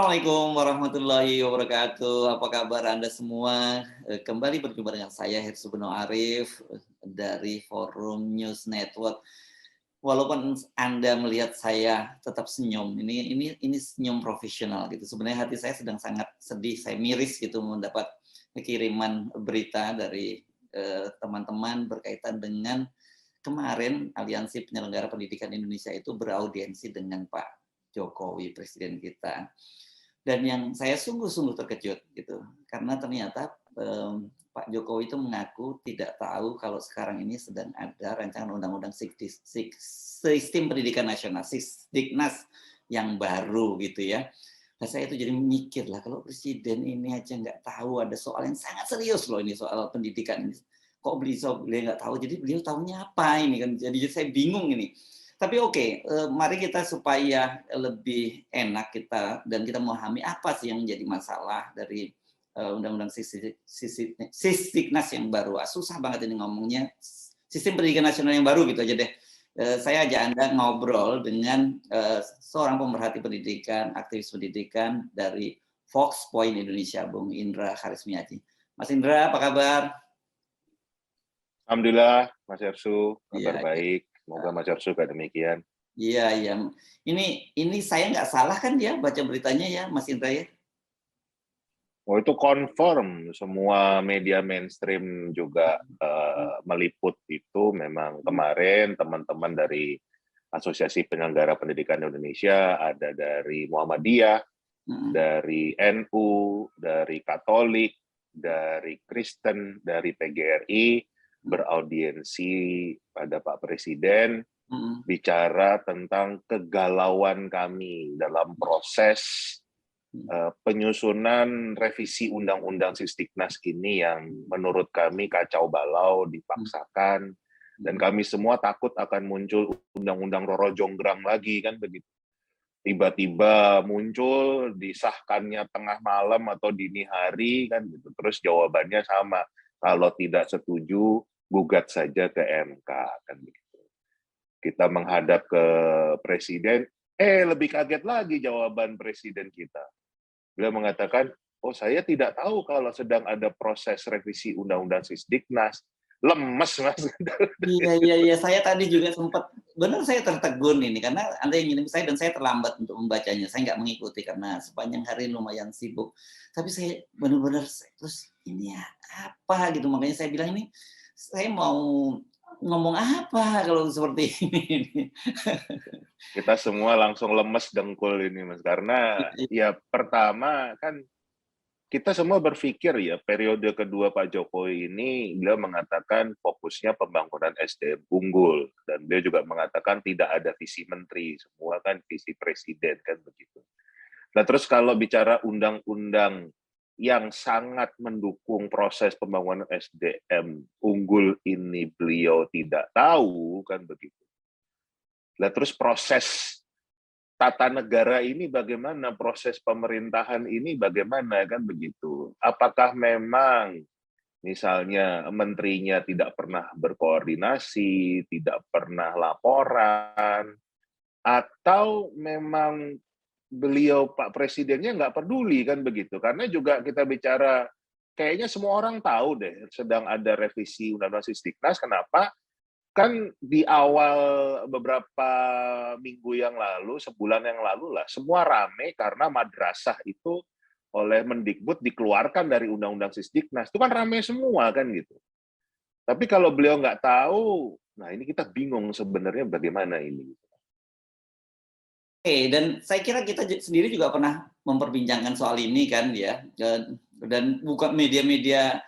Assalamualaikum warahmatullahi wabarakatuh. Apa kabar Anda semua? Kembali berjumpa dengan saya Hirsu Beno Arif dari Forum News Network. Walaupun Anda melihat saya tetap senyum, ini senyum profesional gitu. Sebenarnya hati saya sedang sangat sedih, saya miris gitu mendapat kiriman berita dari teman-teman berkaitan dengan kemarin Aliansi Penyelenggara Pendidikan Indonesia itu beraudiensi dengan Pak Jokowi, presiden kita. Dan yang saya sungguh-sungguh terkejut gitu, karena ternyata Pak Jokowi itu mengaku tidak tahu kalau sekarang ini sedang ada rancangan undang-undang sistem pendidikan nasional, Sisdiknas yang baru gitu ya. Nah, saya itu jadi mikir lah, kalau presiden ini aja nggak tahu ada soal yang sangat serius loh ini soal pendidikan ini. Kok beliau nggak tahu? Jadi beliau tahunya apa ini kan? Jadi saya bingung ini. Tapi oke, mari kita supaya lebih enak kita dan kita memahami apa sih yang menjadi masalah dari Undang-Undang Sisdiknas yang baru. Susah banget ini ngomongnya. Sistem Pendidikan Nasional yang baru gitu aja deh. Saya ajak Anda ngobrol dengan seorang pemerhati pendidikan, aktivis pendidikan dari Fox Point Indonesia, Bung Indra Karismiaji. Mas Indra, apa kabar? Alhamdulillah, Mas Ersu, kabar Iya, baik. Semoga Mas Ersu juga demikian. iya, iya. Ini saya nggak salah kan ya baca beritanya ya, Mas Indra ya? Oh, itu confirm semua media mainstream juga meliput itu. Memang kemarin teman-teman dari Asosiasi Penyelenggara Pendidikan Indonesia, ada dari Muhammadiyah, dari NU, dari Katolik, dari Kristen, dari PGRI, beraudiensi pada Pak Presiden, bicara tentang kegalauan kami dalam proses penyusunan revisi Undang-Undang Sisdiknas ini yang menurut kami kacau balau, dipaksakan, dan kami semua takut akan muncul Undang-Undang Roro Jonggrang lagi, kan begitu. Tiba-tiba muncul, disahkannya tengah malam atau dini hari, kan gitu. Terus jawabannya sama, kalau tidak setuju, gugat saja ke MK, kan begitu. Kita menghadap ke Presiden, lebih kaget lagi jawaban Presiden kita. Beliau mengatakan, oh saya tidak tahu kalau sedang ada proses revisi Undang-Undang Sisdiknas. Lemes, Mas. Iya. Saya tadi juga sempat, benar saya tertegun ini, karena Anda yang ngirim saya dan saya terlambat untuk membacanya. Saya nggak mengikuti karena sepanjang hari lumayan sibuk. Tapi saya benar-benar, terus ini apa gitu, makanya saya bilang ini, saya mau ngomong apa kalau seperti ini. Kita semua langsung lemes dengkul ini, Mas. Karena ya pertama kan kita semua berpikir ya, periode kedua Pak Jokowi ini, beliau mengatakan fokusnya pembangunan SDM unggul. Dan beliau juga mengatakan tidak ada visi menteri, semua kan visi presiden, kan begitu. Nah terus kalau bicara undang-undang yang sangat mendukung proses pembangunan SDM unggul ini beliau tidak tahu, kan begitu. Nah terus proses tata negara ini bagaimana, proses pemerintahan ini bagaimana, kan begitu. Apakah memang misalnya menterinya tidak pernah berkoordinasi, tidak pernah laporan, atau memang beliau Pak Presidennya nggak peduli, kan begitu. Karena juga kita bicara, kayaknya semua orang tahu deh sedang ada revisi Undang-Undang Sisdiknas, kenapa? Kan di awal beberapa minggu yang lalu, sebulan yang lalu lah, semua rame karena madrasah itu oleh Mendikbud dikeluarkan dari Undang-Undang Sisdiknas. Itu kan rame semua, kan gitu. Tapi kalau beliau nggak tahu, nah ini kita bingung sebenarnya bagaimana ini. Oke, dan saya kira kita sendiri juga pernah memperbincangkan soal ini kan ya, dan bukan media-media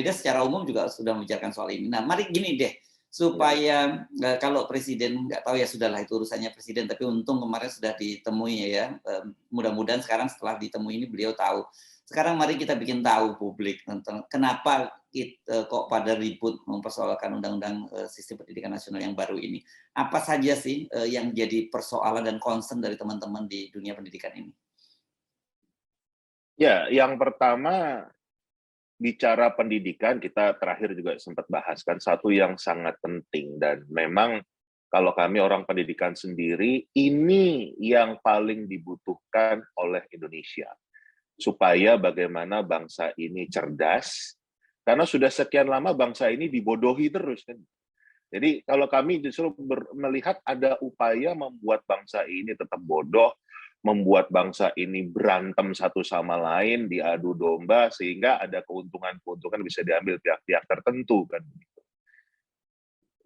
secara umum juga sudah membicarakan soal ini. Nah, mari gini deh, supaya kalau presiden nggak tahu ya sudahlah itu urusannya presiden, tapi untung kemarin sudah ditemui ya, mudah-mudahan sekarang setelah ditemui ini beliau tahu. Sekarang mari kita bikin tahu publik tentang kenapa kok pada ribut mempersoalkan Undang-Undang Sistem Pendidikan Nasional yang baru ini. Apa saja sih yang jadi persoalan dan concern dari teman-teman di dunia pendidikan ini? Ya, yang pertama bicara pendidikan, kita terakhir juga sempat bahas kan, satu yang sangat penting dan memang kalau kami orang pendidikan sendiri, ini yang paling dibutuhkan oleh Indonesia. Supaya bagaimana bangsa ini cerdas, karena sudah sekian lama bangsa ini dibodohi terus kan. Jadi kalau kami justru melihat ada upaya membuat bangsa ini tetap bodoh, membuat bangsa ini berantem satu sama lain, diadu domba, sehingga ada keuntungan-keuntungan bisa diambil pihak-pihak tertentu kan.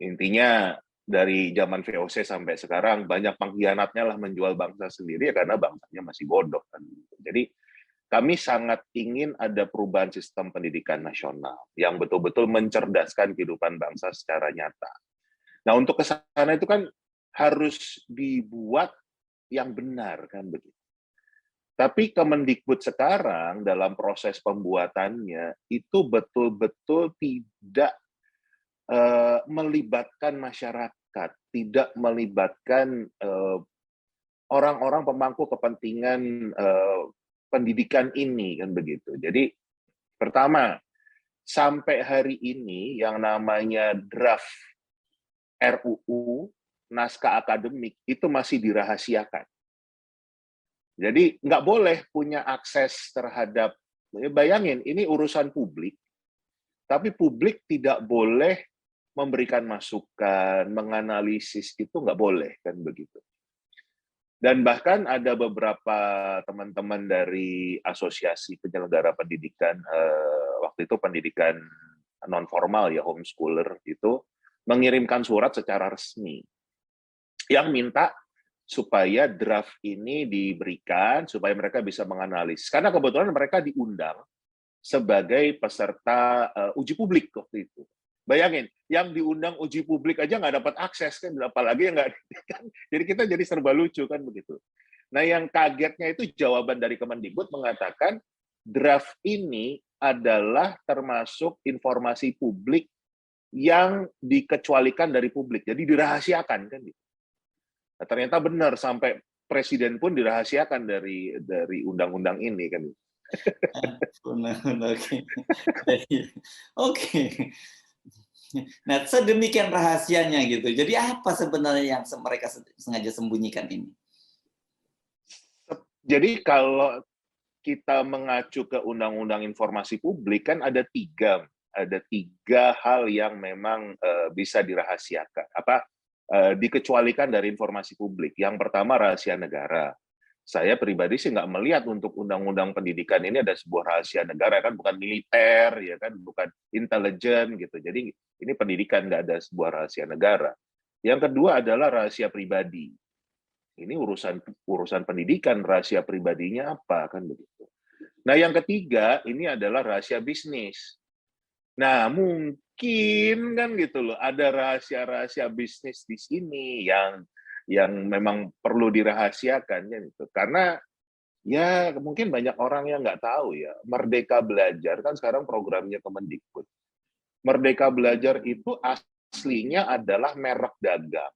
Intinya dari zaman VOC sampai sekarang banyak pengkhianatnya lah menjual bangsa sendiri ya karena bangsanya masih bodoh kan. Jadi kami sangat ingin ada perubahan sistem pendidikan nasional yang betul-betul mencerdaskan kehidupan bangsa secara nyata. Nah, untuk ke sana itu kan harus dibuat yang benar kan begitu. Tapi Kemendikbud sekarang dalam proses pembuatannya itu betul-betul tidak melibatkan masyarakat, tidak melibatkan orang-orang pemangku kepentingan pendidikan ini kan begitu. Jadi pertama, sampai hari ini yang namanya draft RUU naskah akademik itu masih dirahasiakan. Jadi nggak boleh punya akses terhadap, bayangin ini urusan publik, tapi publik tidak boleh memberikan masukan, menganalisis, itu nggak boleh, kan begitu. Dan bahkan ada beberapa teman-teman dari asosiasi penyelenggara pendidikan, waktu itu pendidikan non-formal ya, homeschooler, itu mengirimkan surat secara resmi yang minta supaya draft ini diberikan, supaya mereka bisa menganalisis. Karena kebetulan mereka diundang sebagai peserta uji publik waktu itu. Bayangin, yang diundang uji publik aja nggak dapat akses kan, apalagi yang nggak kan. Jadi kita jadi serba lucu kan begitu. Nah, yang kagetnya itu jawaban dari Kemendikbud mengatakan draft ini adalah termasuk informasi publik yang dikecualikan dari publik, jadi dirahasiakan kan gitu. Nah, ternyata benar, sampai presiden pun dirahasiakan dari undang-undang ini kan. Oke. Oke. Nah, sedemikian rahasianya gitu. Jadi apa sebenarnya yang mereka sengaja sembunyikan ini? Jadi kalau kita mengacu ke Undang-Undang Informasi Publik kan ada tiga hal yang memang bisa dirahasiakan, dikecualikan dari informasi publik. Yang pertama rahasia negara. Saya pribadi sih nggak melihat untuk undang-undang pendidikan ini ada sebuah rahasia negara, kan bukan militer ya kan, bukan intelijen gitu. Jadi ini pendidikan, nggak ada sebuah rahasia negara. Yang kedua adalah rahasia pribadi. Ini urusan pendidikan, rahasia pribadinya apa kan begitu. Nah, yang ketiga ini adalah rahasia bisnis. Nah, mungkin kan gitu loh, ada rahasia-rahasia bisnis di sini yang memang perlu dirahasiakan kan itu. Karena ya mungkin banyak orang yang nggak tahu ya, Merdeka Belajar kan sekarang programnya Kemendikbud. Merdeka Belajar itu aslinya adalah merek dagang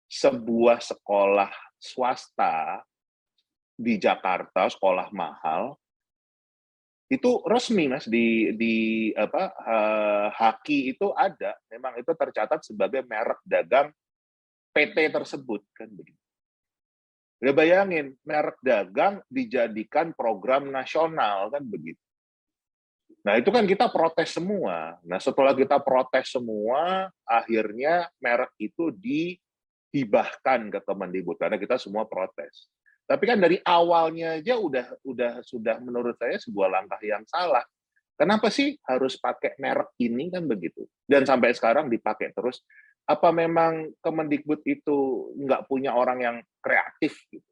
sebuah sekolah swasta di Jakarta, sekolah mahal, itu resmi Mas di Haki itu ada, memang itu tercatat sebagai merek dagang PT tersebut kan begitu. Ya bayangin, merek dagang dijadikan program nasional kan begitu. Nah, itu kan kita protes semua. Nah, setelah kita protes semua, akhirnya merek itu dihibahkan ke Kemendikbud karena kita semua protes. Tapi kan dari awalnya aja sudah menurut saya sebuah langkah yang salah. Kenapa sih harus pakai merek ini kan begitu? Dan sampai sekarang dipakai terus. Apa memang Kemendikbud itu nggak punya orang yang kreatif gitu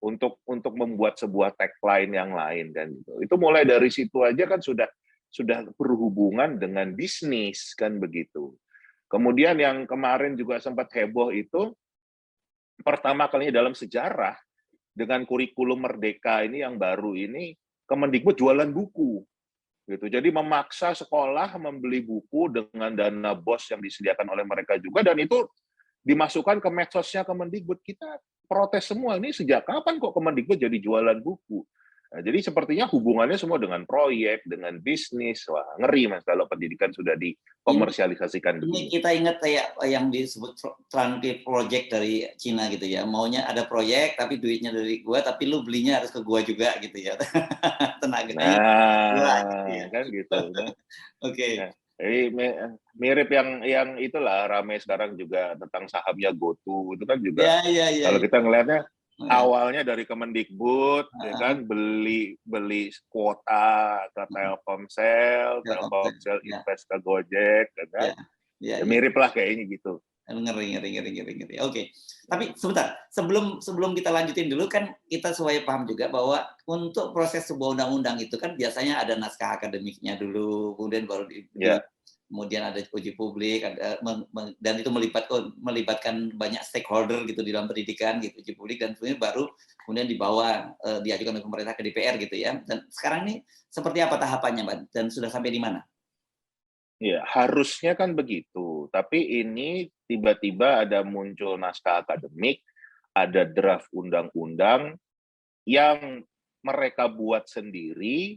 untuk membuat sebuah tagline yang lain kan gitu. Itu mulai dari situ aja kan sudah berhubungan dengan bisnis kan begitu. Kemudian yang kemarin juga sempat heboh itu pertama kalinya dalam sejarah dengan kurikulum Merdeka ini yang baru ini, Kemendikbud jualan buku. Gitu. Jadi memaksa sekolah membeli buku dengan dana BOS yang disediakan oleh mereka juga, dan itu dimasukkan ke medsosnya Kemendikbud. Kita protes semua, ini sejak kapan kok Kemendikbud jadi jualan buku? Jadi sepertinya hubungannya semua dengan proyek, dengan bisnis. Wah, ngeri Mas kalau pendidikan sudah Ini dikomersialisasikan ini begini. kita ingat kayak yang disebut turnkey project dari Cina gitu ya. Maunya ada proyek tapi duitnya dari gua, tapi lu belinya harus ke gua juga gitu ya. Tenaganya gua gitu Nah, ya. kan gitu. Nah, Oke. ya. Jadi mirip yang itulah ramai sekarang juga tentang sahamnya GoTo itu kan juga Ya, ya, ya, kalau ya. kita ngelihatnya Heeh, awalnya dari Kemendikbud ya heeh. kan beli beli kuota ke Mhm. Telkomsel, Telkomsel. Telkomsel Ya, invest ke Gojek ya kan. ya, ya, Ya ya. mirip lah kayaknya gitu. Ngeri, ngeri, ngeri, ngeri, ngeri. Oke. Ya. Tapi sebentar, sebelum sebelum kita lanjutin dulu kan kita supaya paham juga bahwa untuk proses sebuah undang-undang itu kan biasanya ada naskah akademiknya dulu, kemudian baru Ya. kemudian ada uji publik, ada dan itu melibatkan banyak stakeholder gitu di dalam pendidikan gitu, uji publik dan kemudian baru kemudian dibawa diajukan oleh pemerintah ke DPR gitu ya. Dan sekarang ini seperti apa tahapannya, Mbak? Dan sudah sampai di mana? Ya, harusnya kan begitu. Tapi ini tiba-tiba ada muncul naskah akademik, ada draft undang-undang yang mereka buat sendiri.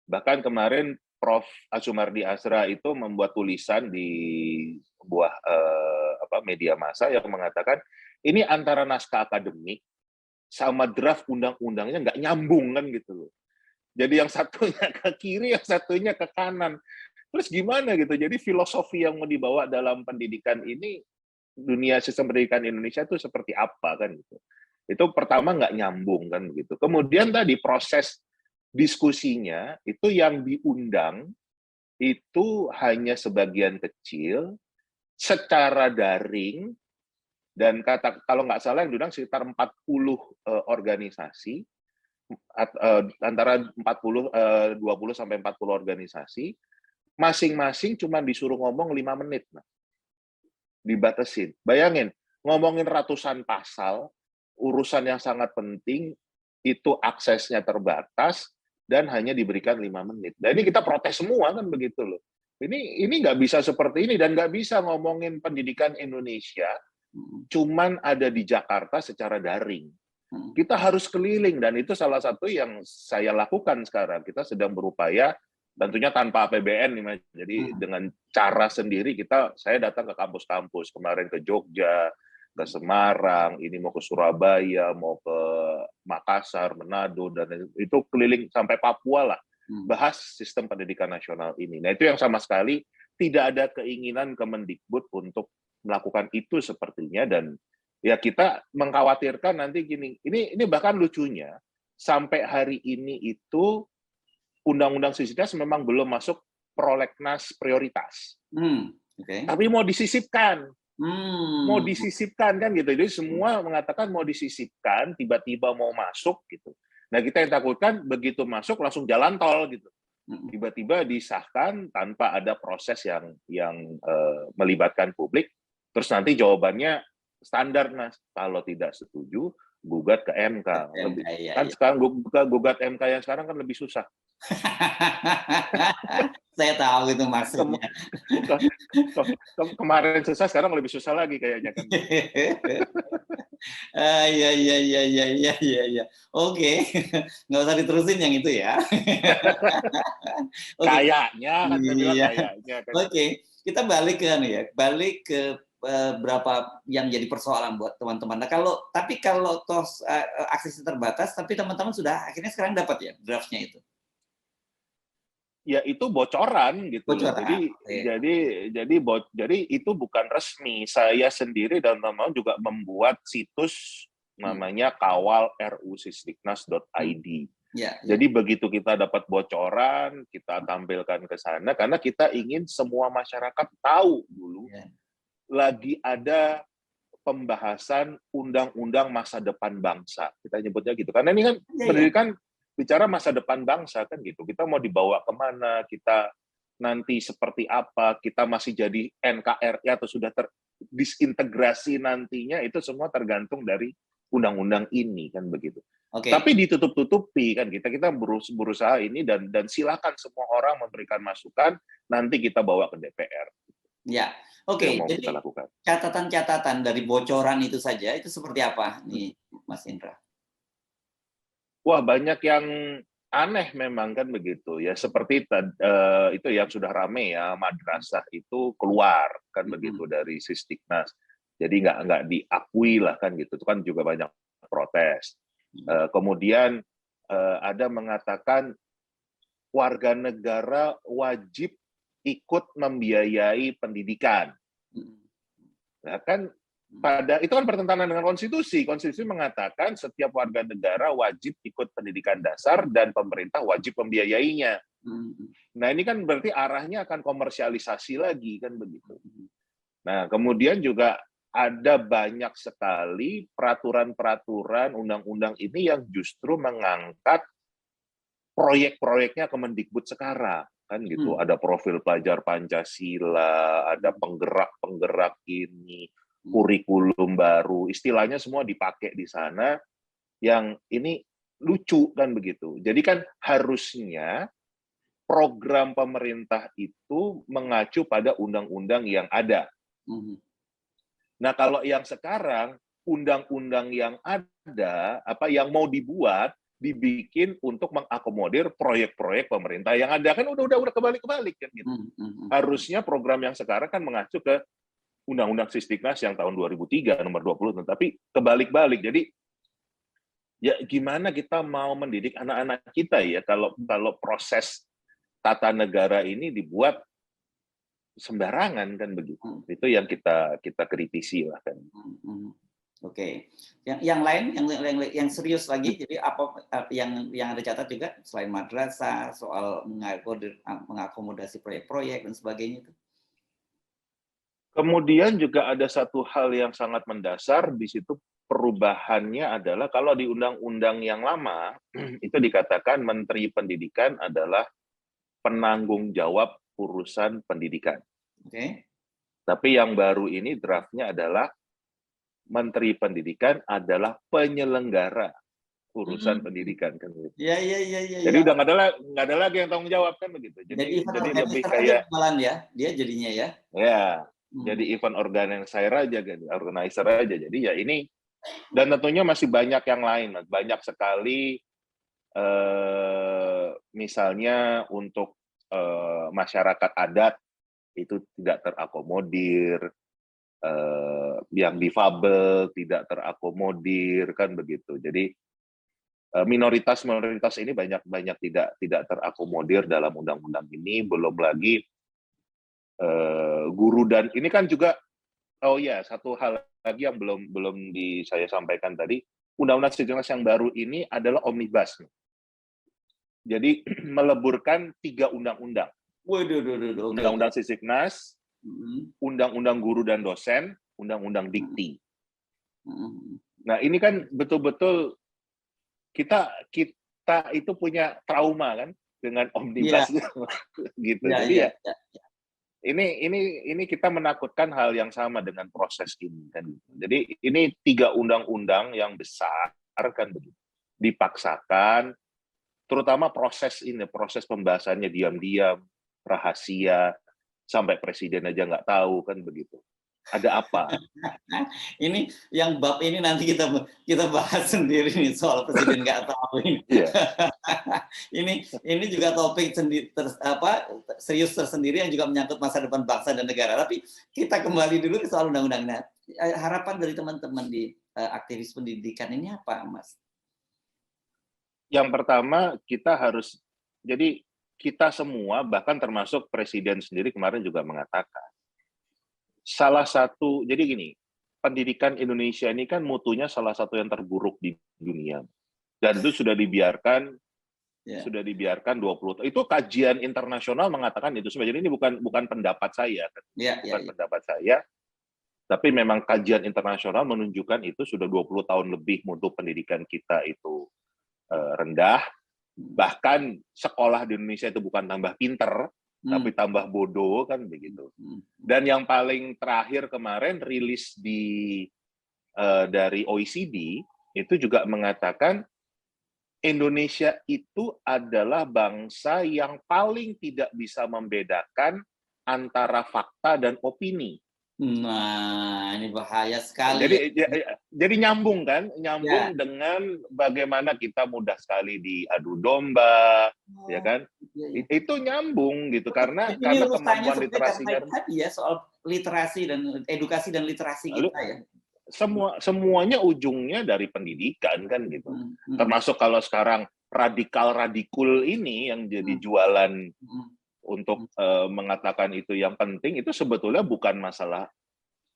Bahkan kemarin Prof. Azumardi Azra itu membuat tulisan di sebuah media massa yang mengatakan ini antara naskah akademik sama draft undang-undangnya nggak nyambung kan gitu loh. Jadi yang satunya ke kiri, yang satunya ke kanan. Terus gimana gitu? Jadi filosofi yang mau dibawa dalam pendidikan ini, dunia sistem pendidikan Indonesia itu seperti apa kan gitu. Itu pertama nggak nyambung kan begitu. Kemudian tadi proses diskusinya itu yang diundang itu hanya sebagian kecil secara daring dan kalau nggak salah yang diundang sekitar 40 organisasi antara 20 sampai 40 organisasi masing-masing cuma disuruh ngomong 5 menit, nah, dibatasin. Bayangin, ngomongin ratusan pasal, urusan yang sangat penting, itu aksesnya terbatas, dan hanya diberikan 5 menit. Nah ini kita protes semua kan begitu loh. Ini nggak bisa seperti ini, dan nggak bisa ngomongin pendidikan Indonesia, Mhm, cuman ada di Jakarta secara daring. mhm, Kita harus keliling, dan itu salah satu yang saya lakukan sekarang. Kita sedang berupaya, tentunya tanpa APBN nih Mas. Jadi mhm, dengan cara sendiri saya datang ke kampus-kampus, kemarin ke Jogja, ke mhm, Semarang, ini mau ke Surabaya, mau ke Makassar, Manado, dan itu keliling sampai Papua lah, mhm. bahas sistem pendidikan nasional ini. Nah itu yang sama sekali tidak ada keinginan Kemendikbud untuk melakukan itu sepertinya, dan ya kita mengkhawatirkan nanti gini, ini bahkan lucunya, sampai hari ini itu Undang-Undang Sisdiknas memang belum masuk prolegnas prioritas, Oke. tapi mau Mmm, disisipkan kan gitu. Jadi mhm, semua mengatakan mau disisipkan, tiba-tiba mau masuk gitu. Nah kita yang takutkan begitu masuk langsung jalan tol gitu. mhm. Tiba-tiba disahkan tanpa ada proses yang melibatkan publik, terus nanti jawabannya standar Mas, kalau tidak setuju gugat ke MK. Lebih Iya, kan iya. sekarang gugat MK yang sekarang kan lebih susah. Saya tahu itu Kem maksudnya. ke kemarin susah, sekarang lebih susah lagi kayaknya kan begitu. Iya, iya, iya, iya, iya, iya, iya. Oke, nggak usah diterusin yang itu ya. Oke, Kayaknya kan saya bilang iya. kayaknya kan gitu. Oke, kita balik ke anu ya, balik ke, berapa yang jadi persoalan buat teman-teman. Nah kalau toh, aksesnya terbatas, tapi teman-teman sudah akhirnya sekarang dapat ya draft-nya itu? Ya itu bocoran gitu loh. Bocoran? Jadi Oke. jadi itu bukan resmi. Saya sendiri dan teman-teman juga membuat situs Mmm, namanya mmm. kawalrusisdiknas.id. Iya, iya, Jadi begitu kita dapat bocoran, kita tampilkan ke sana karena kita ingin semua masyarakat tahu dulu iya. lagi ada pembahasan undang-undang masa depan bangsa. Kita nyebutnya gitu. Karena ini kan Iya, iya. pendidikan bicara masa depan bangsa kan gitu. Kita mau dibawa kemana, kita nanti seperti apa, kita masih jadi NKRI atau sudah terdisintegrasi nantinya, itu semua tergantung dari undang-undang ini kan begitu. Oke. Tapi ditutup-tutupi kan kita berusaha ini, dan silakan semua orang memberikan masukan, nanti kita bawa ke DPR. Ya, Itu yang oke. mau kita Jadi lakukan. catatan-catatan dari bocoran itu saja, itu seperti apa nih, Mas Indra? Wah, banyak yang aneh memang kan begitu ya, seperti itu yang sudah rame ya, madrasah itu keluar kan begitu dari Sisdiknas, jadi nggak diakui lah kan gitu, itu kan juga banyak protes. Kemudian ada mengatakan warga negara wajib ikut membiayai pendidikan. Nah, kan itu kan bertentangan dengan konstitusi. Konstitusi mengatakan setiap warga negara wajib ikut pendidikan dasar dan pemerintah wajib membiayainya. Nah, ini kan berarti arahnya akan komersialisasi lagi kan begitu. Nah, kemudian juga ada banyak sekali peraturan-peraturan undang-undang ini yang justru mengangkat proyek-proyeknya Kemendikbud sekarang kan gitu. Ada profil pelajar Pancasila, ada penggerak-penggerak ini, kurikulum baru, istilahnya semua dipakai di sana, yang ini lucu kan begitu. Jadi kan harusnya program pemerintah itu mengacu pada undang-undang yang ada. Nah, kalau yang sekarang undang-undang yang ada, yang mau dibikin untuk mengakomodir proyek-proyek pemerintah yang ada, kan udah kebalik-kebalik kan gitu. Harusnya program yang sekarang kan mengacu ke Undang-Undang Sisdiknas yang tahun 2003 nomor 20, tapi kebalik-balik. Jadi ya gimana kita mau mendidik anak-anak kita ya kalau proses tata negara ini dibuat sembarangan kan begitu. Itu yang kita kritisi lah kan. Oke. Yang lain yang serius lagi, jadi apa yang Anda catat juga selain madrasah, soal mengakomodasi proyek-proyek dan sebagainya itu? Kemudian juga ada satu hal yang sangat mendasar di situ, perubahannya adalah kalau di undang-undang yang lama itu dikatakan Menteri Pendidikan adalah penanggung jawab urusan pendidikan. Oke. Tapi yang baru ini draftnya adalah Menteri Pendidikan adalah penyelenggara urusan pendidikan kan begitu. Iya. Jadi udah nggak ada lagi yang tanggung jawab kan begitu. Jadi lebih kayak malah ya, dia jadinya ya. Ya, jadi event organizer aja aja. Jadi ya ini, dan tentunya masih banyak yang lain, banyak sekali misalnya untuk masyarakat adat itu tidak terakomodir, yang difabel tidak terakomodir kan begitu. Jadi minoritas ini banyak tidak terakomodir dalam undang-undang ini, belum lagi guru, dan ini kan juga satu hal lagi yang belum saya sampaikan tadi, Undang-Undang Sisdiknas yang baru ini adalah omnibus. Jadi meleburkan 3 undang-undang. Undang-Undang Sisdiknas, Undang-Undang Guru dan Dosen, Undang-Undang Dikti. Nah, ini kan betul-betul kita itu punya trauma kan dengan omnibus gitu. Jadi ya. Ini kita menakutkan hal yang sama dengan proses ini kan. Jadi ini 3 undang-undang yang besar kan begitu. Dipaksakan, terutama proses pembahasannya diam-diam, rahasia, sampai presiden aja nggak tahu kan begitu. Ada apa? Ini yang bab ini nanti kita bahas sendiri nih, soal presiden nggak tahu ini. Ini juga topik serius tersendiri yang juga menyangkut masa depan bangsa dan negara. Tapi kita kembali dulu ke soal undang-undang. Nah, harapan dari teman-teman di aktivis pendidikan ini apa, Mas? Yang pertama, jadi kita semua, bahkan termasuk presiden sendiri kemarin juga mengatakan, jadi gini, pendidikan Indonesia ini kan mutunya salah satu yang terburuk di dunia. Dan itu sudah dibiarkan 20 tahun. Itu kajian internasional mengatakan itu. Jadi ini bukan pendapat saya, pendapat saya. Tapi memang kajian internasional menunjukkan itu sudah 20 tahun lebih mutu pendidikan kita itu rendah. Bahkan sekolah di Indonesia itu bukan tambah pinter, tapi tambah bodoh kan begitu. Dan yang paling terakhir kemarin rilis dari OECD itu juga mengatakan Indonesia itu adalah bangsa yang paling tidak bisa membedakan antara fakta dan opini. Nah, ini bahaya sekali. jadi nyambung kan, nyambung dengan bagaimana kita mudah sekali diadu domba, ya kan? Itu nyambung gitu karena kemampuan literasinya tadi ya soal literasi dan edukasi dan literasi lalu, kita ya. Semuanya ujungnya dari pendidikan kan gitu. Termasuk kalau sekarang radikul ini yang jadi jualan untuk mengatakan itu yang penting, itu sebetulnya bukan masalah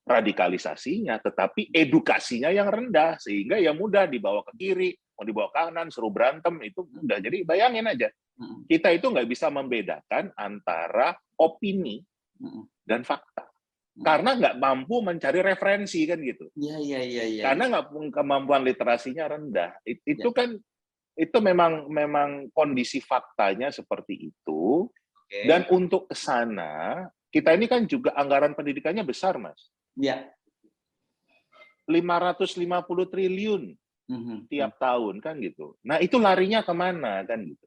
radikalisasinya, tetapi edukasinya yang rendah, sehingga ya mudah dibawa ke kiri, mau dibawa ke kanan, suruh berantem, itu mudah. Jadi bayangin aja, kita itu nggak bisa membedakan antara opini dan fakta. Karena nggak mampu mencari referensi kan gitu. Iya. Karena nggak kemampuan literasinya rendah. Itu kan itu memang kondisi faktanya seperti itu. Dan untuk ke sana, kita ini kan juga anggaran pendidikannya besar, Mas. Iya. 550 triliun tiap tahun kan gitu. Nah, itu larinya kemana kan gitu.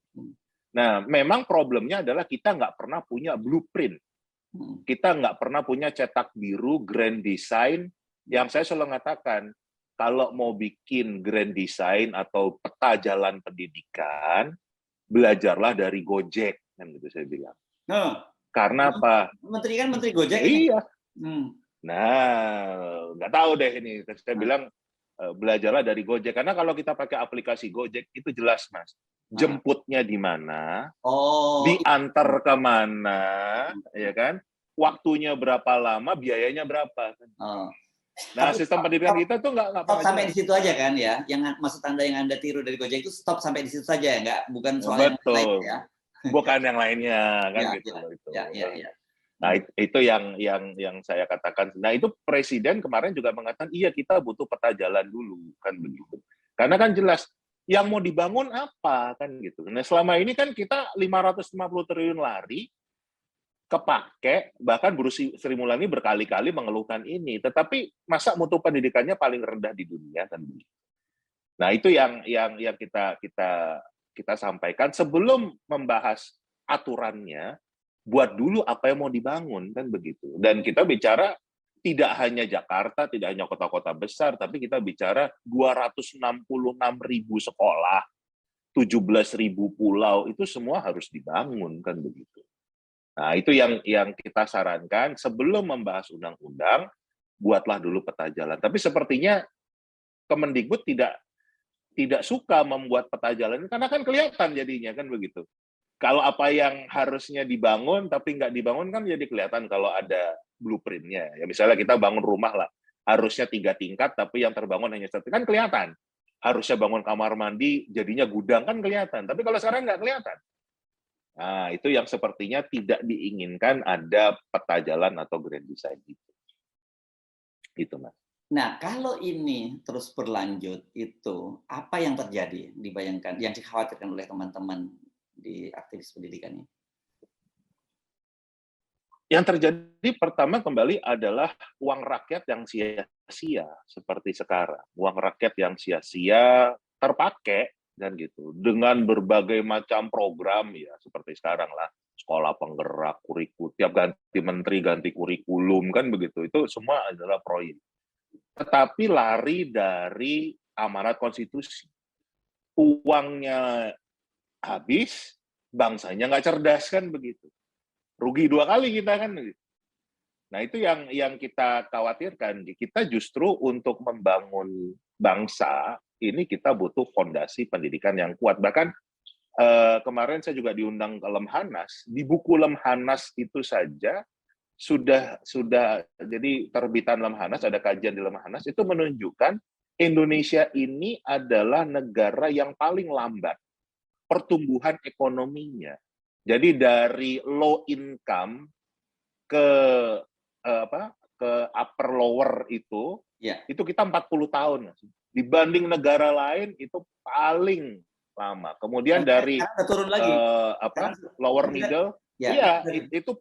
Nah, memang problemnya adalah kita nggak pernah punya blueprint. Kita nggak pernah punya cetak biru, grand design, yang saya selalu mengatakan, kalau mau bikin grand design atau peta jalan pendidikan, belajarlah dari Gojek, kan gitu saya bilang. Karena apa? Menteri Gojek. Iya. Nah, nggak tahu deh ini. Saya bilang, belajarlah dari Gojek. Karena kalau kita pakai aplikasi Gojek, itu jelas, Mas. Jemputnya di mana, diantar ke mana, ya kan? Waktunya berapa lama, biayanya berapa. Nah, sistem pendidikan kita tuh nggak stop sampai di situ aja kan ya. Yang maksud Anda yang Anda tiru dari Gojek itu stop sampai di situ saja, bukan soal yang lain ya. Bukan yang lainnya kan gitu. Ya. Nah, itu yang saya katakan. Nah, itu Presiden kemarin juga mengatakan, iya kita butuh peta jalan dulu, kan begitu. Karena kan jelas, yang mau dibangun apa, kan gitu. Nah, selama ini kan kita 550 triliun lari, kepake, bahkan Bu Sri Mulyani berkali-kali mengeluhkan ini. Tetapi masa mutu pendidikannya paling rendah di dunia, kan begitu. Nah, itu yang kita sampaikan sebelum membahas aturannya, buat dulu apa yang mau dibangun, kan begitu. Dan kita bicara tidak hanya Jakarta, tidak hanya kota-kota besar, tapi kita bicara 266.000 sekolah, 17.000 pulau, itu semua harus dibangun, kan begitu. Nah, itu yang kita sarankan sebelum membahas undang-undang, buatlah dulu peta jalan. Tapi sepertinya Kemendikbud tidak suka membuat peta jalan, karena kan kelihatan jadinya, kan begitu. Kalau apa yang harusnya dibangun tapi nggak dibangun kan jadi kelihatan kalau ada blueprint-nya. Ya misalnya kita bangun rumah lah, harusnya 3 tingkat tapi yang terbangun hanya 1, kan kelihatan. Harusnya bangun kamar mandi jadinya gudang, kan kelihatan. Tapi kalau sekarang nggak kelihatan. Nah, itu yang sepertinya tidak diinginkan ada peta jalan atau grand design itu. Itu, Mas. Nah, kalau ini terus berlanjut, itu apa yang terjadi dibayangkan, yang dikhawatirkan oleh teman-teman di aktivis pendidikan ini? Yang terjadi pertama kembali adalah uang rakyat yang sia-sia seperti sekarang. Uang rakyat yang sia-sia terpakai dan gitu dengan berbagai macam program ya seperti sekarang lah, sekolah penggerak, kurikulum, tiap ganti menteri ganti kurikulum, kan begitu. Itu semua adalah proyek. Tetapi lari dari amanat konstitusi. Uangnya habis, bangsanya nggak cerdas, kan begitu. Rugi 2 kali kita, kan. Nah, itu yang kita khawatirkan. Kita justru untuk membangun bangsa, ini kita butuh fondasi pendidikan yang kuat. Bahkan kemarin saya juga diundang ke Lemhanas. Di buku Lemhanas itu saja sudah jadi terbitan Lemhanas, ada kajian di Lemhanas, itu menunjukkan Indonesia ini adalah negara yang paling lambat pertumbuhan ekonominya. Jadi dari low income ke upper lower itu kita 40 tahun. Dibanding negara lain itu paling lama. Kemudian dari turun lagi. lower middle, itu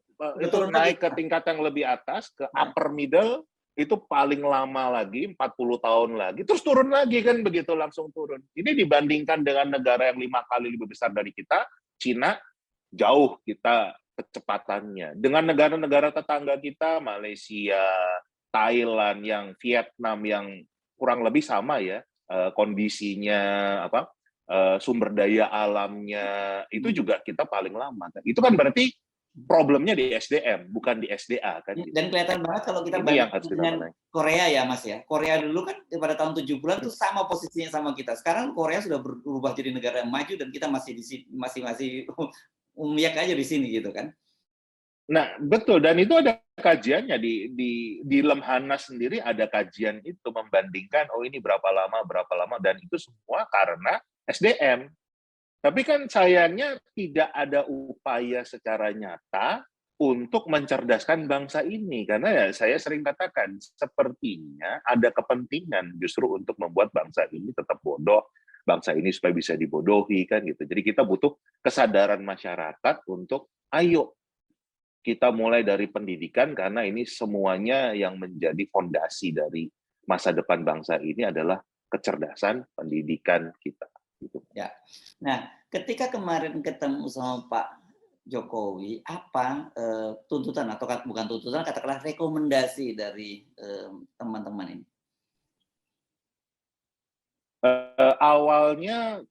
naik ke tingkat yang lebih atas, ke upper middle, itu paling lama lagi, 40 tahun lagi, terus turun lagi, kan begitu, langsung turun. Ini dibandingkan dengan negara yang 5 kali lebih besar dari kita, Cina, jauh kita kecepatannya. Dengan negara-negara tetangga kita, Malaysia, Thailand, yang Vietnam, yang kurang lebih sama ya, kondisinya apa, sumber daya alamnya itu juga kita paling lama kan. Itu kan berarti problemnya di SDM, bukan di SDA kan gitu. Dan kelihatan banget kalau kita Ini yang harus bandingkan kita dengan benahi. Korea ya Mas ya. Korea dulu kan pada tahun 70-an tuh sama posisinya sama kita. Sekarang Korea sudah berubah jadi negara yang maju dan kita masih masih umiak aja di sini gitu kan. Nah, betul, dan itu ada kajiannya di Lemhanas sendiri ada kajian itu membandingkan oh ini berapa lama dan itu semua karena SDM. Tapi kan sayangnya tidak ada upaya secara nyata untuk mencerdaskan bangsa ini. Karena ya saya sering katakan, sepertinya ada kepentingan justru untuk membuat bangsa ini tetap bodoh, bangsa ini supaya bisa dibodohi, kan gitu. Jadi kita butuh kesadaran masyarakat untuk, ayo, kita mulai dari pendidikan, karena ini semuanya yang menjadi fondasi dari masa depan bangsa ini adalah kecerdasan pendidikan kita. Gitu. Ya. Nah, ketika kemarin ketemu sama Pak Jokowi, apa tuntutan atau bukan tuntutan, katakanlah rekomendasi dari teman-teman ini? Awalnya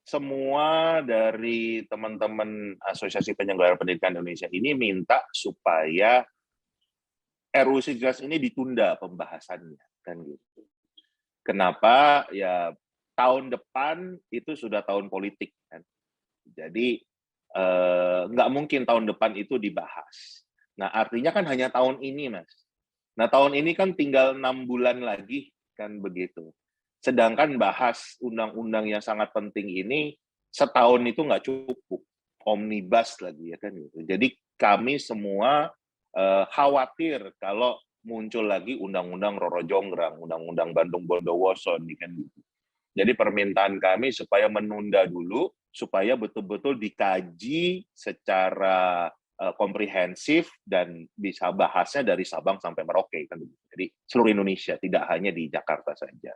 semua dari teman-teman Asosiasi Penyelenggara Pendidikan Indonesia ini minta supaya RUU Sisdiknas ini ditunda pembahasannya, kan gitu. Kenapa? Ya tahun depan itu sudah tahun politik kan. Jadi nggak mungkin tahun depan itu dibahas. Nah artinya kan hanya tahun ini Mas. Nah tahun ini kan tinggal 6 bulan lagi kan begitu. Sedangkan bahas undang-undang yang sangat penting ini setahun itu nggak cukup. Omnibus lagi ya kan gitu. Jadi kami semua khawatir kalau muncul lagi undang-undang Roro Jonggrang, undang-undang Bandung Bondowoso kan gitu. Jadi permintaan kami supaya menunda dulu, supaya betul-betul dikaji secara komprehensif dan bisa bahasnya dari Sabang sampai Merauke kan. Jadi seluruh Indonesia, tidak hanya di Jakarta saja.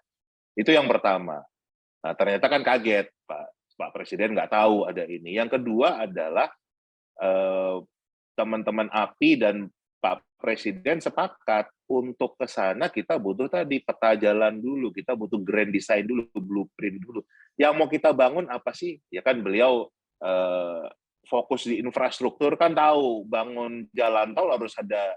Itu yang pertama. Nah, ternyata kan kaget Pak Presiden nggak tahu ada ini. Yang kedua adalah teman-teman API dan Pak Presiden sepakat untuk ke sana kita butuh tadi peta jalan dulu, kita butuh grand design dulu, blueprint dulu. Yang mau kita bangun apa sih? Ya kan beliau fokus di infrastruktur, kan tahu bangun jalan tol harus ada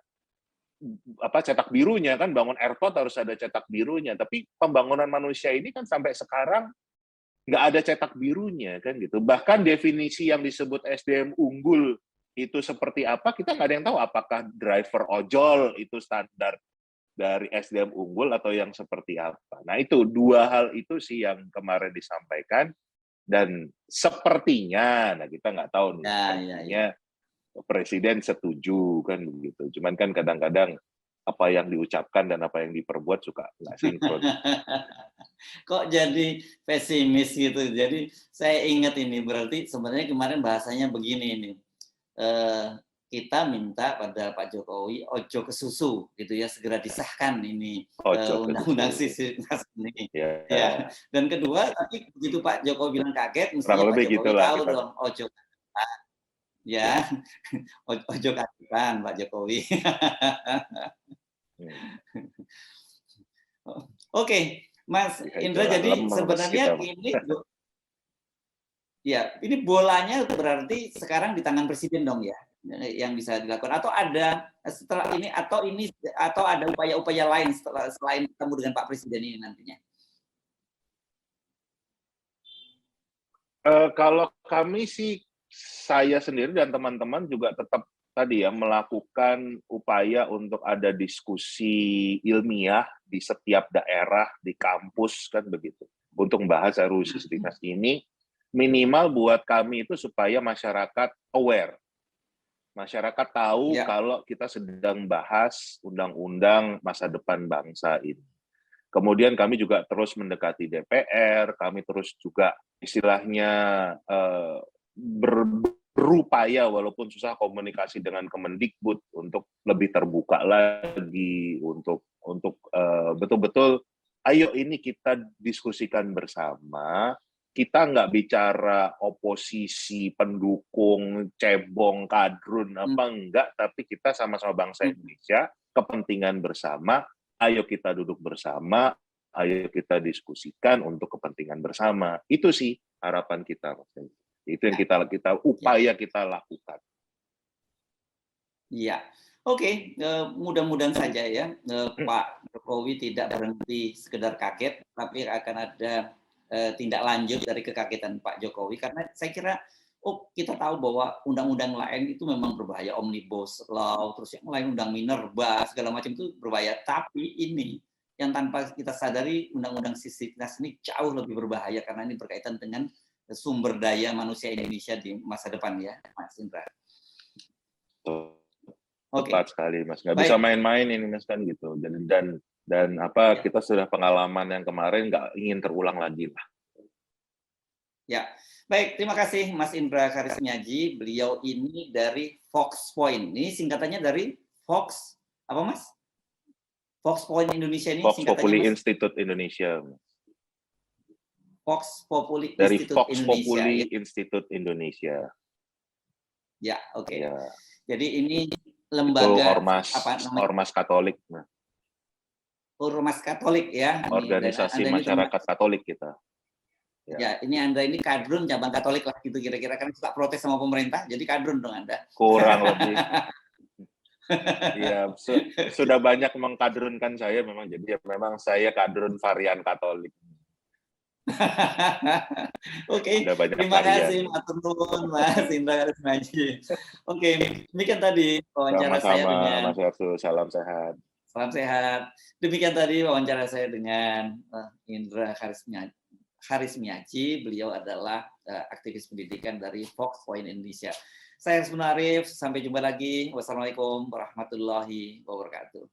cetak birunya kan, bangun airport harus ada cetak birunya. Tapi pembangunan manusia ini kan sampai sekarang nggak ada cetak birunya kan gitu. Bahkan definisi yang disebut SDM unggul itu seperti apa, kita nggak ada yang tahu. Apakah driver ojol itu standar dari SDM unggul atau yang seperti apa. Nah itu dua hal itu sih yang kemarin disampaikan, dan sepertinya, nah kita nggak tahu nih, sepertinya Presiden setuju kan begitu. Cuman kan kadang-kadang apa yang diucapkan dan apa yang diperbuat suka nggak sinkron. Kok jadi pesimis gitu? Jadi saya ingat ini, berarti sebenarnya kemarin bahasanya begini ini. Kita minta pada Pak Jokowi ojo ke susu gitu ya, segera disahkan ini undang-undang Sisdiknas ini. Ya. Dan kedua, tapi begitu Pak Jokowi bilang kaget, mestinya Pak Jokowi tahu dong ojo ya, ojo kagetan Pak Jokowi. Oke, Mas Indra, jadi sebenarnya ini ya, ini bolanya berarti sekarang di tangan Presiden dong ya, yang bisa dilakukan, atau ada setelah ini, atau ada upaya-upaya lain selain ketemu dengan Pak Presiden ini nantinya? Kalau kami sih, saya sendiri dan teman-teman juga tetap tadi ya melakukan upaya untuk ada diskusi ilmiah di setiap daerah, di kampus kan begitu, untuk membahas RUU Sisdiknas ini. Minimal buat kami itu supaya masyarakat aware. Masyarakat tahu kalau kita sedang bahas undang-undang masa depan bangsa ini. Kemudian kami juga terus mendekati DPR, kami terus juga istilahnya berupaya walaupun susah komunikasi dengan Kemendikbud untuk lebih terbuka lagi, untuk betul-betul ayo ini kita diskusikan bersama. Kita nggak bicara oposisi, pendukung, cebong, kadrun, apa enggak, tapi kita sama-sama bangsa Indonesia, kepentingan bersama, ayo kita duduk bersama, Ayo kita diskusikan untuk kepentingan bersama. Itu sih harapan kita, Mas. Itu yang upaya kita lakukan. Iya, oke. Mudah-mudahan saja ya Pak Jokowi tidak berhenti sekedar kaget, tapi akan ada tindak lanjut dari kekagetan Pak Jokowi. Karena saya kira, kita tahu bahwa undang-undang lain itu memang berbahaya, omnibus law, terus yang lain undang minerba segala macam itu berbahaya. Tapi ini yang tanpa kita sadari, undang-undang sisdiknas ini jauh lebih berbahaya karena ini berkaitan dengan sumber daya manusia Indonesia di masa depan ya, Mas Indra. Tepat sekali, Mas. Nggak bisa main-main ini, Mas, kan gitu. Dan kita sudah pengalaman yang kemarin nggak ingin terulang lagi lah. Ya, baik. Terima kasih Mas Indra Karismiaji. Beliau ini dari Fox Point. Ini singkatannya dari Fox apa, Mas? Fox Point Indonesia ini Fox singkatannya, Populi Mas? Institute Indonesia. Fox Populi dari Institute Fox Indonesia. Populi Ya? Institute Indonesia. Ya, oke. Ya. Jadi ini lembaga itu ormas Katolik. Nah. Ormas Katolik ya. Organisasi masyarakat Katolik kita. Ya, ini Anda ini kadrun cabang Katolik lah gitu kira-kira, kan suka protes sama pemerintah, jadi kadrun dong Anda. Kurang lebih. Iya, sudah banyak mengkadrunkan saya memang, jadi memang saya kadrun varian Katolik. Oke, terima kasih Mas Indra Karismiaji. Oke, demikian tadi wawancara saya dengan Mas Arsul, salam sehat. Salam sehat. Demikian tadi wawancara saya dengan Indra Karismiaji. Beliau adalah aktivis pendidikan dari Fox Point Indonesia. Saya Arif, sampai jumpa lagi. Wassalamualaikum warahmatullahi wabarakatuh.